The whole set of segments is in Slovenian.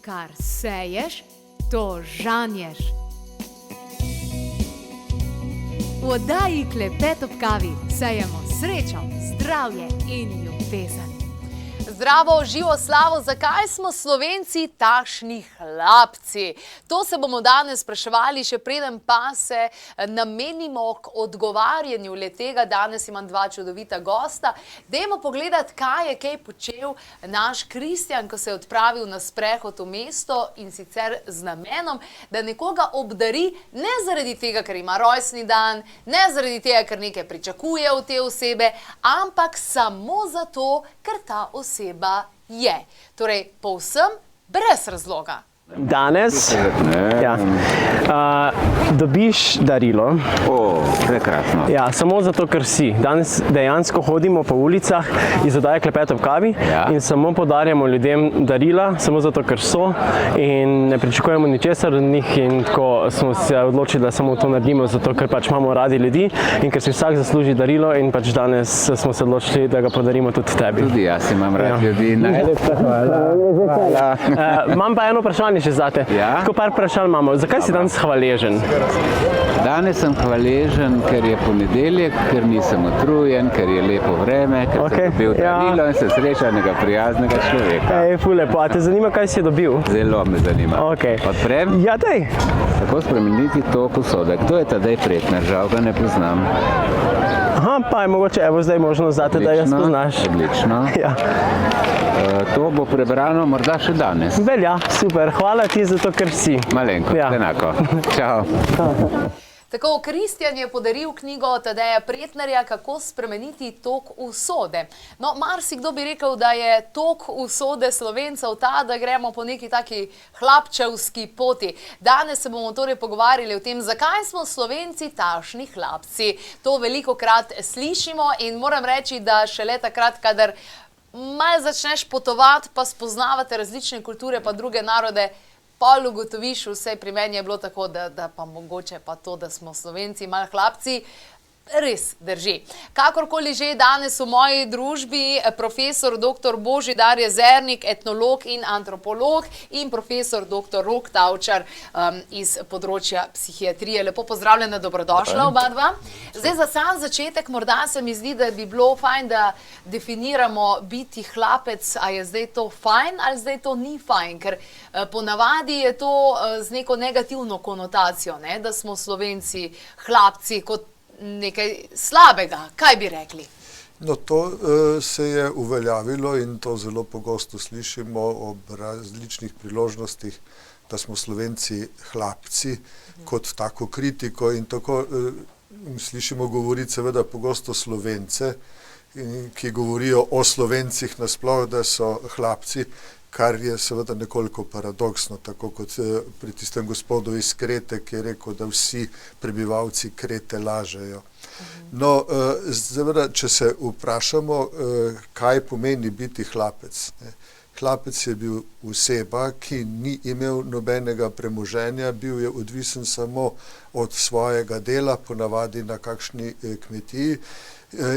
Kar seješ, to žanješ. V oddaji Klepet ob kavi sejemo srečo, zdravje in ljubezen. Zdravo, živo, slavo, zakaj smo Slovenci takšni hlapci? To se bomo danes spraševali, še preden pa se namenimo k odgovarjanju le-tega. Danes imam dva čudovita gosta. Dajmo pogledati, kaj je kaj počel naš Kristjan, ko se je odpravil na sprehod v mesto, in sicer z namenom, da nekoga obdari, ne zaradi tega, ker ima rojstni dan, ne zaradi tega, ker nekaj pričakuje od te osebe, ampak samo zato, ker ta oseba je. Torej, povsem brez razloga. Danes dobiš darilo. Prekrasno. Ja, samo zato, ker si. Danes dejansko hodimo po ulicah iz oddaje Klepet ob kavi in samo podarjamo ljudem darila, samo zato, ker so, in ne pričakujemo ničesar od njih, in tako smo se odločili, da samo to naredimo, zato ker pač imamo radi ljudi in ker si vsak zasluži darilo, in pač danes smo se odločili, da ga podarimo tudi tebi. Tudi jaz imam rad ljudi. Najlepša hvala. Imam pa eno vprašanje še zate. Tako par vprašanj imamo. Zakaj si danes hvaležen? Danes sem hvaležen, ker je ponedeljek, ker nisem utrujen, ker je lepo vreme, ker sem dobil darilo in se srečanega, prijaznega človeka. Ful lepo. A te zanima, kaj si dobil? Zelo me zanima. Odprem? Ja, daj. Kako spremeniti tok usode? Kdo je Tadej Pretnar? Žal ga ne poznam. Aha, pa je mogoče evo zdaj možnost zate, da ga spoznaš. Odlično. To bo prebrano morda še danes. Velja, super. Hvala ti za to, ker si. Malenko, enako. Čau. Tako, Kristjan je podaril knjigo Tadeja Pretnarja, Kako spremeniti tok usode. No, marsikdo bi rekel, da je tok usode Slovencev ta, da gremo po neki taki hlapčevski poti. Danes se bomo torej pogovarjali o tem, zakaj smo Slovenci takšni hlapci. To velikokrat slišimo in moram reči, da šele takrat, kadar malo začneš potovati, pa spoznavate različne kulture, pa druge narode, pol ugotoviš, vse pri meni je bilo tako, da pa mogoče pa to, da smo Slovenci malo hlapci, res drži. Kakorkoli že, danes v moji družbi profesor dr. Božidar Jezernik, etnolog in antropolog, in profesor dr. Rok Tavčar iz področja psihiatrije. Lepo pozdravljena, dobrodošla oba dva. Zdaj, za sam začetek morda se mi zdi, da bi bilo fajn, da definiramo biti hlapec, a je zdaj to fajn ali zdaj to ni fajn, ker ponavadi je to z neko negativno konotacijo, da smo Slovenci hlapci kot nekaj slabega. Kaj bi rekli? No, to se je uveljavilo in to zelo pogosto slišimo ob različnih priložnostih, da smo Slovenci hlapci, kot tako kritiko, in tako slišimo govoriti seveda pogosto Slovence, ki govorijo o Slovencih nasploh, da so hlapci, kar je seveda nekoliko paradoksno, tako kot pri tistem gospodu iz Krete, ki je rekel, da vsi prebivalci Krete lažejo. No, seveda, če se vprašamo, kaj pomeni biti hlapec. Hlapec je bil oseba, ki ni imel nobenega premoženja, bil je odvisen samo od svojega dela, ponavadi na kakšni kmetiji,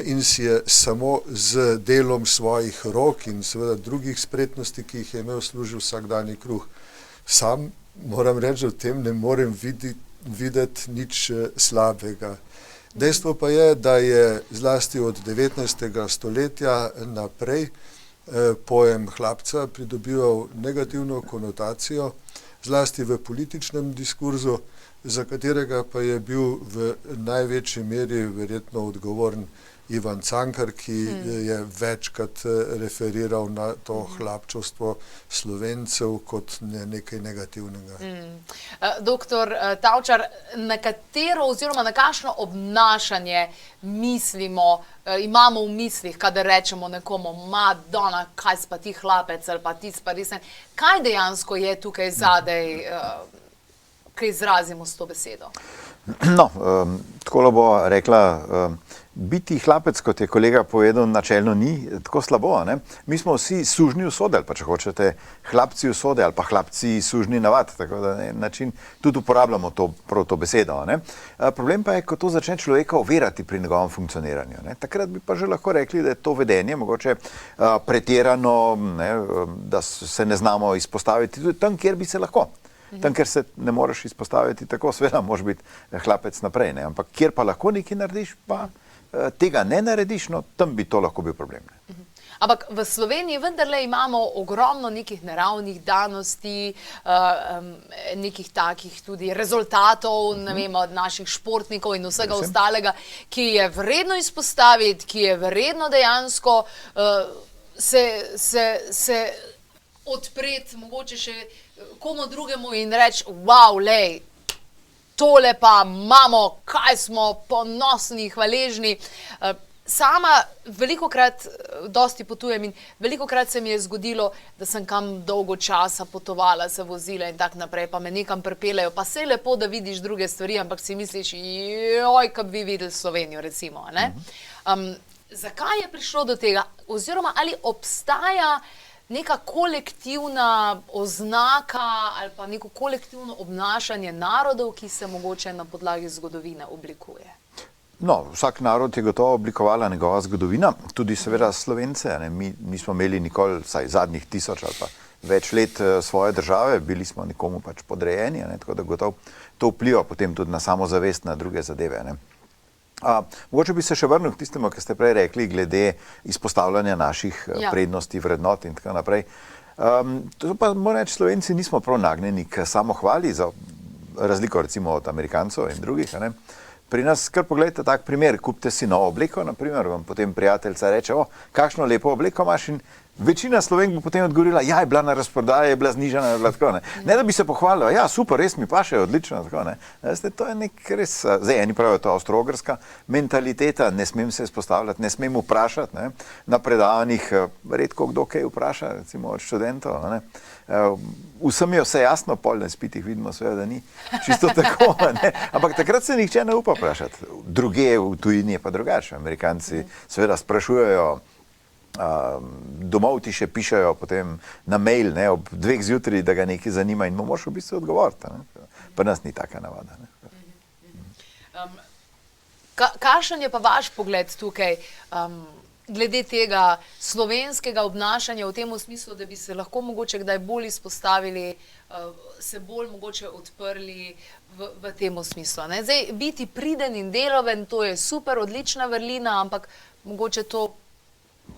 in si je samo z delom svojih rok in seveda drugih spretnosti, ki jih je imel, služil vsakdanji kruh. Sam moram reči, da v tem ne morem videti nič slabega. Dejstvo pa je, da je zlasti od 19. stoletja naprej pojem hlapca pridobival negativno konotacijo, zlasti v političnem diskurzu, za katerega pa je bil v največji meri verjetno odgovoren Ivan Cankar, ki je večkrat referiral na to hlapčevstvo Slovencev kot nekaj negativnega. Doktor Tavčar, na katero oziroma na kakšno obnašanje mislimo, imamo v mislih, kadar rečemo nekomu, Madonna, kaj si pa ti hlapec, ali pa ti si pa resen. Kaj dejansko je tukaj zadaj, kaj izrazimo s to besedo? No, takole bo rekla, biti hlapec, kot je kolega povedal, načelno ni tako slabo. Ne? Mi smo vsi sužnji usode, ali pa če hočete hlapci usode, ali pa hlapci sužnji navad, tako da na način tudi uporabljamo prav to besedo. Ne? Problem pa je, ko to začne človeka ovirati pri njegovem funkcioniranju. Ne? Takrat bi pa že lahko rekli, da je to vedenje mogoče pretirano, ne? Da se ne znamo izpostaviti tudi tam, kjer bi se lahko. Tam, kjer se ne moreš izpostaviti tako, seveda moraš biti hlapec naprej, ne? Ampak kjer pa lahko nekaj narediš, pa tega ne narediš, no tam bi to lahko bil problem. Ne? Ampak v Sloveniji vendarle imamo ogromno nekih naravnih danosti, nekih takih tudi rezultatov, ne vem, od naših športnikov in vsega ostalega, ki je vredno izpostaviti, ki je vredno dejansko se odpreti, mogoče še komu drugemu in reči, wow, lej, tole pa imamo, kaj smo ponosni, hvaležni. Sama velikokrat dosti potujem in velikokrat se mi je zgodilo, da sem kam dolgo časa potovala, se vozila in tak naprej, pa me nekam pripeljejo, pa se je lepo, da vidiš druge stvari, ampak si misliš, joj, kaj bi videli Slovenijo, recimo. Ne? Zakaj je prišlo do tega? Oziroma, ali obstaja neka kolektivna oznaka ali pa neko kolektivno obnašanje narodov, ki se mogoče na podlagi zgodovine oblikuje? No, vsak narod je gotovo oblikovala njegova zgodovina, tudi seveda Slovence. Ne? Mi nismo imeli nikoli, vsaj zadnjih 1000 ali pa več let svoje države, bili smo nekomu pač podrejeni, ne? Tako da gotovo to vpliva potem tudi na samozavest, na druge zadeve. Ne? Mogoče bi se še vrnil k tistemu, kar ste prej rekli, glede izpostavljanja naših prednosti, vrednot in tako naprej. To pa moram reči, Slovenci nismo prav nagnjeni k samohvali, za razliko recimo od Amerikancov in drugih. Ne? Pri nas, kar pogledajte tak primer, kupite si novo obleko, naprimer, vam potem prijateljica reče, kakšno lepo obleko imaš, in večina Slovenk bo potem odgovorila, ja, je bila na razprodaji, je bila znižana, je bila tako, ne. Ne, da bi se pohvalila, ja, super, res mi paše, odlično, tako, ne. Veste, to je nek res, zdaj eni pravijo, to avstro-ogrska mentaliteta, ne smem se izpostavljati, ne smem vprašati, ne. Na predavanjih redko kdo kaj vpraša, recimo od študentov, ne. Vsem je vse jasno, pol na izpitih vidimo seveda, da ni čisto tako, ne. Ampak takrat se nihče ne upa vprašati. Druge v tujini je pa drugače. Amerikanci seveda sprašujejo, domov ti še pišejo potem na mail, ne, ob 2 zjutraj, da ga nekaj zanima in mu moraš v bistvu odgovoriti. Pa nas ni taka navada. Kakšen je pa vaš pogled tukaj glede tega slovenskega obnašanja v tem smislu, da bi se lahko mogoče kdaj bolj izpostavili, se bolj mogoče odprli v tem smislu? Ne? Zdaj, biti priden in deloven, to je super, odlična vrlina, ampak mogoče to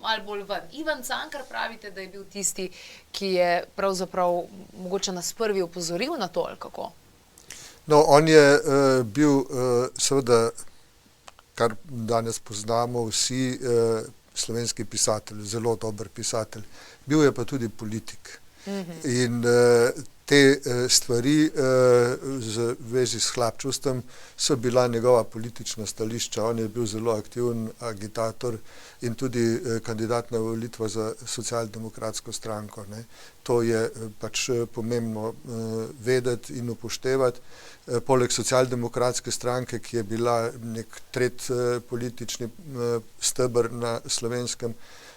malo bolj ven. Ivan Cankar pravite, da je bil tisti, ki je pravzaprav mogoče nas prvi opozoril na to, ali kako? No, on je bil seveda, kar danes poznamo vsi, slovenski pisatelj, zelo dober pisatelj. Bil je pa tudi politik. In te stvari v vezi s hlapčustvom so bila njegova politična stališča. On je bil zelo aktiven agitator in tudi kandidat na volitvah za socialdemokratsko stranko. Ne. To je pač pomembno vedeti in upoštevati. Poleg socialdemokratske stranke, ki je bila nek tretji politični steber na Slovenskem,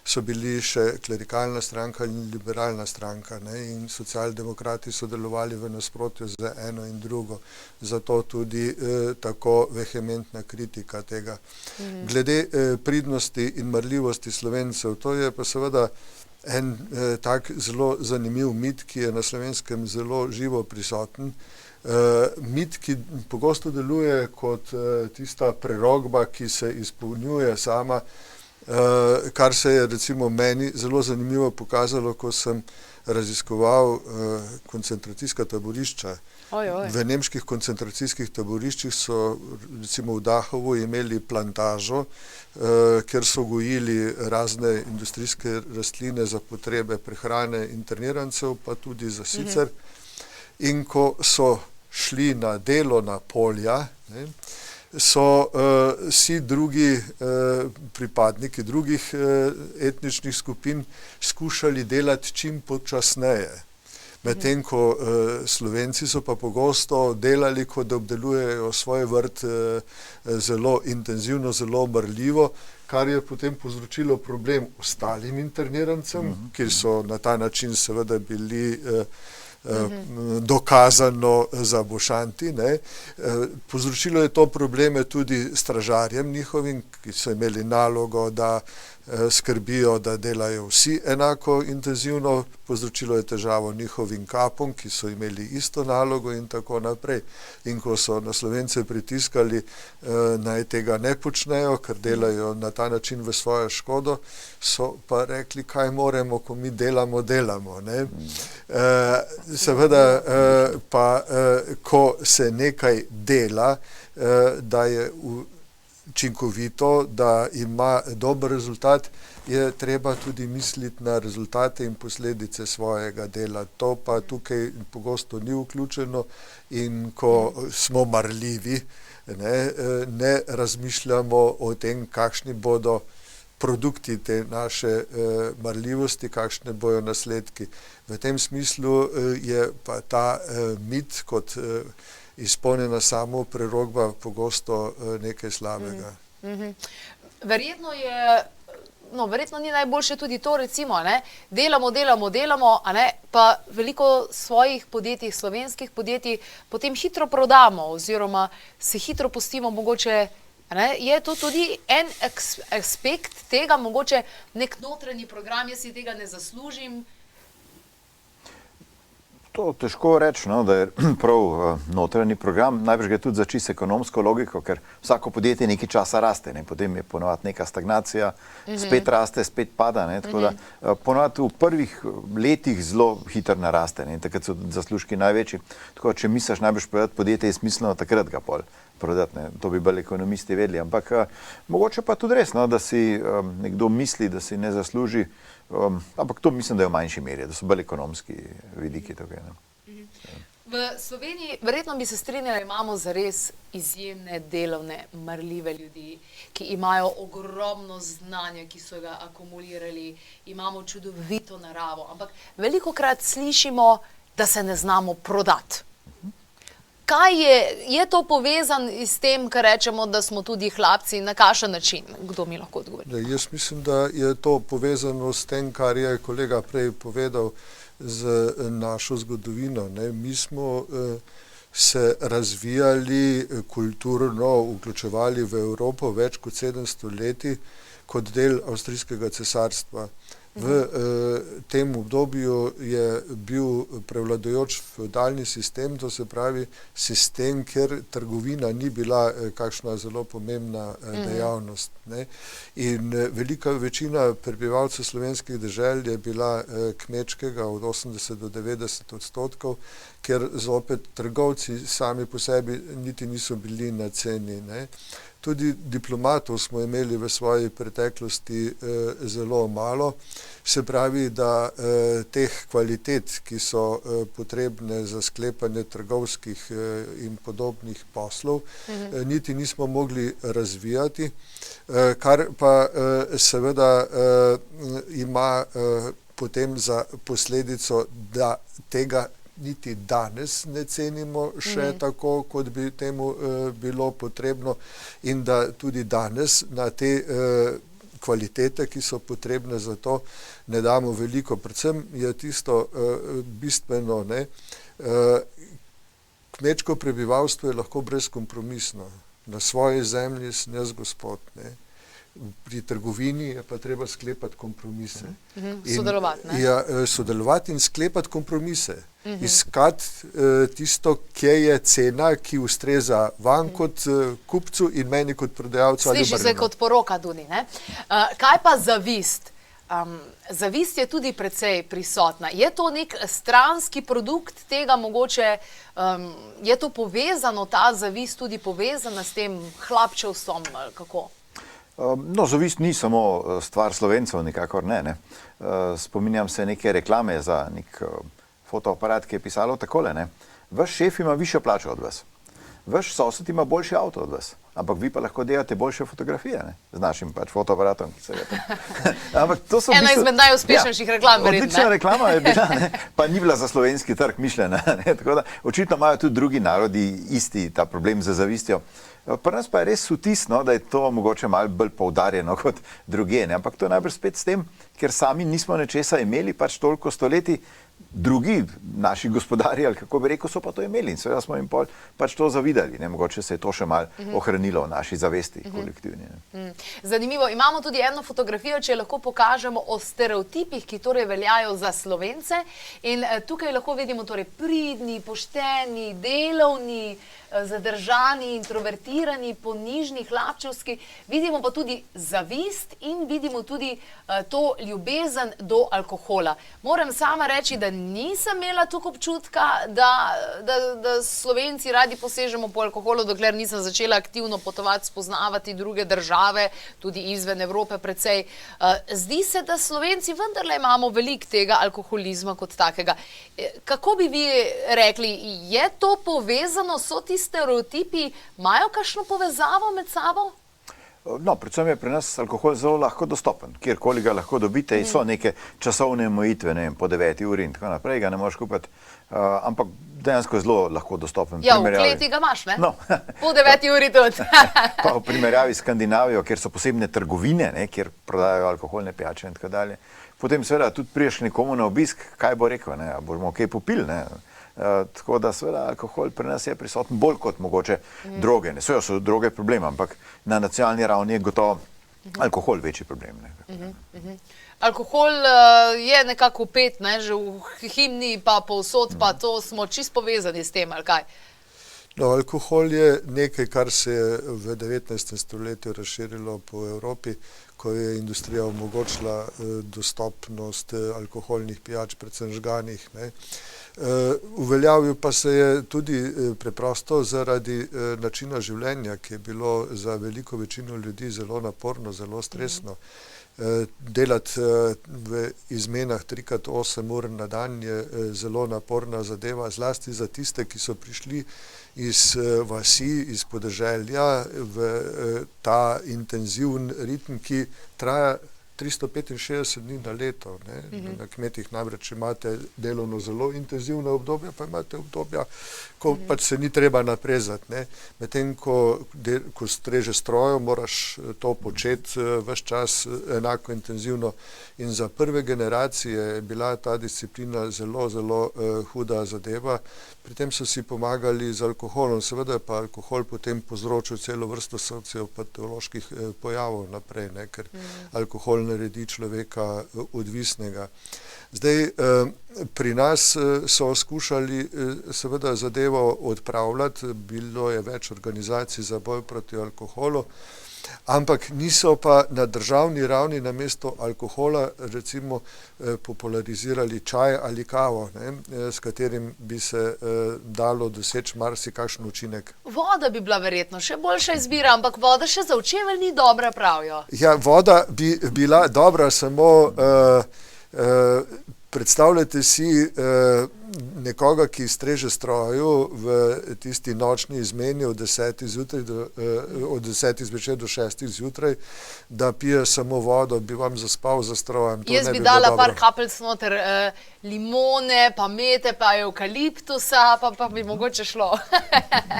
so bili še klerikalna stranka in liberalna stranka, ne? In socialdemokrati so delovali v nasprotju z eno in drugo. Zato tudi tako vehementna kritika tega. Glede pridnosti in marljivosti Slovencev, to je pa seveda en tak zelo zanimiv mit, ki je na Slovenskem zelo živo prisoten. Mit, ki pogosto deluje kot tista prerokba, ki se izpolnjuje sama, kar se je recimo meni zelo zanimivo pokazalo, ko sem raziskoval koncentracijska taborišča. V nemških koncentracijskih taboriščih so recimo v Dachovu imeli plantažo, kjer so gojili razne industrijske rastline za potrebe prehrane internirancev, pa tudi za sicer. In ko so šli na delo na polja, ne, so vsi drugi pripadniki drugih etničnih skupin skušali delati čim počasneje. Medtem ko Slovenci so pa pogosto delali, kot da obdelujejo svoj vrt zelo intenzivno, zelo marljivo, kar je potem povzročilo problem ostalim internirancem, ki so na ta način seveda bili dokazano zabušanti. Povzročilo je to probleme tudi stražarjem njihovim, ki so imeli nalogo, da skrbijo, da delajo vsi enako intenzivno, povzročilo je težavo njihovim kapom, ki so imeli isto nalogo in tako naprej. In ko so na Slovence pritiskali, naj tega ne počnejo, ker delajo na ta način v svojo škodo, so pa rekli, kaj moremo, ko mi delamo. Ne? Seveda pa, ko se nekaj dela, da je učinkovito, da ima dober rezultat, je treba tudi misliti na rezultate in posledice svojega dela. To pa tukaj pogosto ni vključeno in ko smo marljivi, ne razmišljamo o tem, kakšni bodo produkti te naše marljivosti, kakšne bojo nasledki. V tem smislu je pa ta mit kot izpolnjena samo prerokba pogosto nekaj slabega. Verjetno ni najboljše tudi to, recimo, delamo, pa veliko svojih podjetij, slovenskih podjetij, potem hitro prodamo oziroma se hitro pustimo mogoče. Je to tudi en aspekt tega, mogoče nek notranji program, jaz si tega ne zaslužim? To težko reči, da je prav notranji program. Najbrž gre tudi za čisto ekonomsko logiko, ker vsako podjetje nekaj časa raste, potem je ponovadi neka stagnacija, spet raste, spet pada. Tako da ponovadi v prvih letih zelo hitro naraste, takrat so zaslužki največji. Tako če misliš najbrž prodati podjetje, je smiselno takrat ga pol prodati. To bi bolj ekonomisti vedeli. Ampak mogoče pa tudi res, da si nekdo misli, da si ne zasluži. Ampak to mislim, da je v manjši meri, da so bolj ekonomski vidiki tukaj. V Sloveniji, verjetno bi se strinjali, imamo zares izjemne, delovne, marljive ljudi, ki imajo ogromno znanja, ki so ga akumulirali, imamo čudovito naravo, ampak velikokrat slišimo, da se ne znamo prodati. Kaj je to povezan s tem, kar rečemo, da smo tudi hlapci, na kakšen način? Kdo mi lahko odgovori? Jaz mislim, da je to povezano s tem, kar je kolega prej povedal z našo zgodovino. Mi smo se razvijali kulturno, vključevali v Evropo več kot 700 leti kot del Avstrijskega cesarstva. V tem obdobju je bil prevladujoč feudalni sistem, to se pravi sistem, kjer trgovina ni bila kakšna zelo pomembna dejavnost. In velika večina prebivalcev slovenskih dežel je bila kmečkega od 80 do 90%, ker zopet trgovci sami po sebi niti niso bili na ceni. Tudi diplomatov smo imeli v svoji preteklosti zelo malo, se pravi, da teh kvalitet, ki so potrebne za sklepanje trgovskih in podobnih poslov, niti nismo mogli razvijati, kar pa seveda ima potem za posledico, da tega niti danes ne cenimo še tako, kot bi temu bilo potrebno in da tudi danes na te kvalitete, ki so potrebne za to, ne damo veliko. Predvsem je tisto bistveno, kmečko prebivalstvo je lahko brezkompromisno. Na svoji zemlji sem jaz gospod. Pri trgovini je pa treba sklepati kompromise. Sodelovati in sklepati kompromise. Iskati tisto, kje je cena, ki ustreza vam kot kupcu in meni kot prodajalcu. Sliši se kot poroka tudi. Kaj pa zavist? Zavist je tudi precej prisotna. Je to nek stranski produkt tega mogoče? Je to povezano, ta zavist tudi povezana s tem hlapčevstvom? Kako? Zavist ni samo stvar Slovencev, nikakor ne. Spominjam se neke reklame za nek fotoaparat, ki je pisalo takole. Vaš šef ima višjo plačo od vas. vaš sosed ima boljši avto od vas, ampak vi pa lahko delate boljše fotografije, ne? Z našim pač fotoaparatom, ki se ga tam. Ampak to so Ena izmed najuspešnejših reklam, verjetno, ne? Odlična reklama je bila, ne? Pa ni bila za slovenski trg mišljena, ne? Tako da očitno imajo tudi drugi narodi isti ta problem z zavistjo. Pri nas pa je res vtis, no, da je to mogoče malo bolj poudarjeno kot drugje, ne? Ampak to je najbrž spet s tem, ker sami nismo nečesa imeli pač toliko stoletij, drugi naši gospodarji, ali kako bi rekel, so pa to imeli in seveda smo jim pač to zavidali, ne? Mogoče se je to še malo ohranilo v naši zavesti kolektivni. Ne? Zanimivo, imamo tudi eno fotografijo, če lahko pokažemo o stereotipih, ki torej veljajo za Slovence in tukaj lahko vidimo torej pridni, pošteni, delovni, zadržani, introvertirani, ponižni, hlapčevski, vidimo pa tudi zavist in vidimo tudi to ljubezen do alkohola. Moram sama reči, da nisem imela tukaj občutka, da Slovenci radi posežemo po alkoholu, dokler nisem začela aktivno potovati, spoznavati druge države, tudi izven Evrope precej. Zdi se, da Slovenci vendarle imamo veliko tega alkoholizma kot takega. Kako bi vi rekli, je to povezano, so ti stereotipi, imajo kakšno povezavo med sabo? No, predvsem je pri nas alkohol zelo lahko dostopen, kjerkoli ga lahko dobite in so neke časovne omejitve, ne vem, po 9 uri in tako naprej, ga ne moreš kupiti, ampak dejansko je zelo lahko dostopen. Ja, v kleti ga imaš, ne? No. Po 9 uri tudi. Pa v primerjavi s Skandinavijo, kjer so posebne trgovine, ne, kjer prodajajo alkoholne pijače in tako dalje. Potem seveda tudi priješ nekomu na obisk, kaj bo rekel, ne, a bomo kaj popili, ne. Tako da seveda alkohol pri nas je prisoten bolj kot mogoče droge. Ne, so droge problem, ampak na nacionalni ravni je gotovo alkohol večji problem. Ne. Alkohol je nekako vpet, ne, že v himni pa povsod, pa to smo čisto povezani s tem, ali kaj? No, alkohol je nekaj, kar se je v 19. stoletju razširilo po Evropi, ko je industrija omogočila dostopnost alkoholnih pijač, predvsem žganih, ne. Uveljavil pa se je tudi preprosto zaradi načina življenja, ki je bilo za veliko večino ljudi zelo naporno, zelo stresno. Delati v izmenah 3x8 ur na dan je zelo naporna zadeva, zlasti za tiste, ki so prišli iz vasi, iz podeželja v ta intenziven ritem, ki traja 365 dni na leto. Ne? Na kmetih namreč imate delovno zelo intenzivne obdobja, pa imate obdobja, ko pač se ni treba naprezati. Ne? Medtem, ko streže strojo, moraš to početi ves čas enako intenzivno. In za prve generacije je bila ta disciplina zelo, zelo huda zadeva. Pri tem so si pomagali z alkoholom. Seveda je pa alkohol potem povzročil celo vrsto sociopatoloških pojavov naprej, ne? Ker alkohol naredi človeka odvisnega. Zdaj, pri nas so skušali seveda zadevo odpravljati, bilo je več organizacij za boj proti alkoholu, ampak niso pa na državni ravni namesto alkohola recimo popularizirali čaj ali kavo, ne, s katerim bi se dalo doseči marsikakšen učinek. Voda bi bila verjetno še boljša izbira, ampak voda še za očevelj ni dobra, pravijo. Ja, voda bi bila dobra, samo predstavljajte si nekoga, ki streže stroju v tisti nočni izmeni od 10 zvečer do 6 zjutraj, da pije samo vodo, bi vam zaspal za strojem. Jaz bi dala par kapljic noter limone, pa mete, pa evkaliptusa, pa bi mogoče šlo.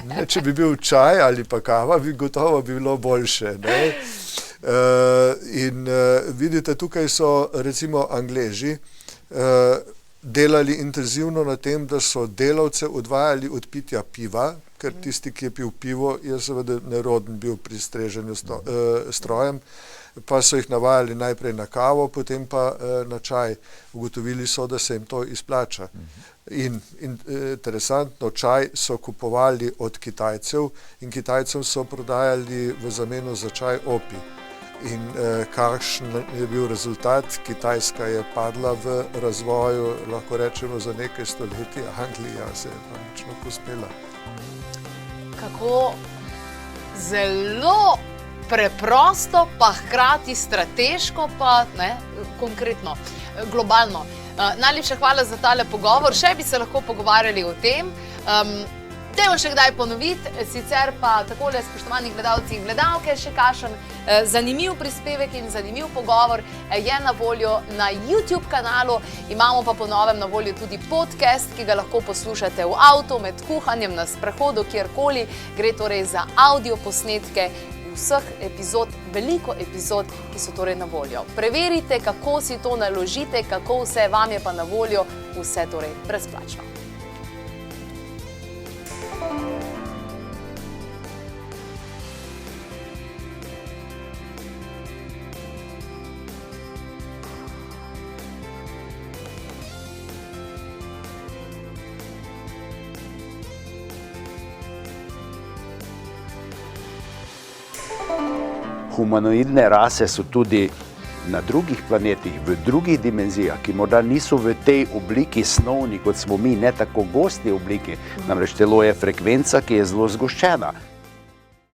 Ne, če bi bil čaj ali pa kava, bi gotovo bilo boljše, ne? In vidite, tukaj so recimo Angleži delali intenzivno na tem, da so delavce odvajali od pitja piva, ker tisti, ki je pil pivo, je seveda neroden bil pri streženju strojem, pa so jih navajali najprej na kavo, potem pa na čaj. Ugotovili so, da se jim to izplača. In interesantno, čaj so kupovali od Kitajcev in Kitajcem so prodajali v zameno za čaj opij. In kakšen je bil rezultat? Kitajska je padla v razvoju, lahko rečemo, za nekaj stoletij, Anglija se je pa močno pospela. Kako zelo preprosto, pa hkrati strateško, pa ne, konkretno, globalno. Najlepša hvala za tale pogovor. Še bi se lahko pogovarjali o tem. Dajmo še kdaj ponoviti, sicer pa takole, spoštovani gledalci in gledalke, še kakšen zanimiv prispevek in zanimiv pogovor je na voljo na YouTube kanalu. Imamo pa po novem na voljo tudi podcast, ki ga lahko poslušate v avtu, med kuhanjem, na sprehodu, kjerkoli. Gre torej za audio posnetke vseh epizod, veliko epizod, ki so torej na voljo. Preverite, kako si to naložite, kako vse vam je pa na voljo, vse torej brezplačno. Humanoidne rase so tudi na drugih planetih, v drugih dimenzijah, ki morda niso v tej obliki snovni, kot smo mi, ne tako gosti obliki. Namreč telo je frekvenca, ki je zelo zgoščena.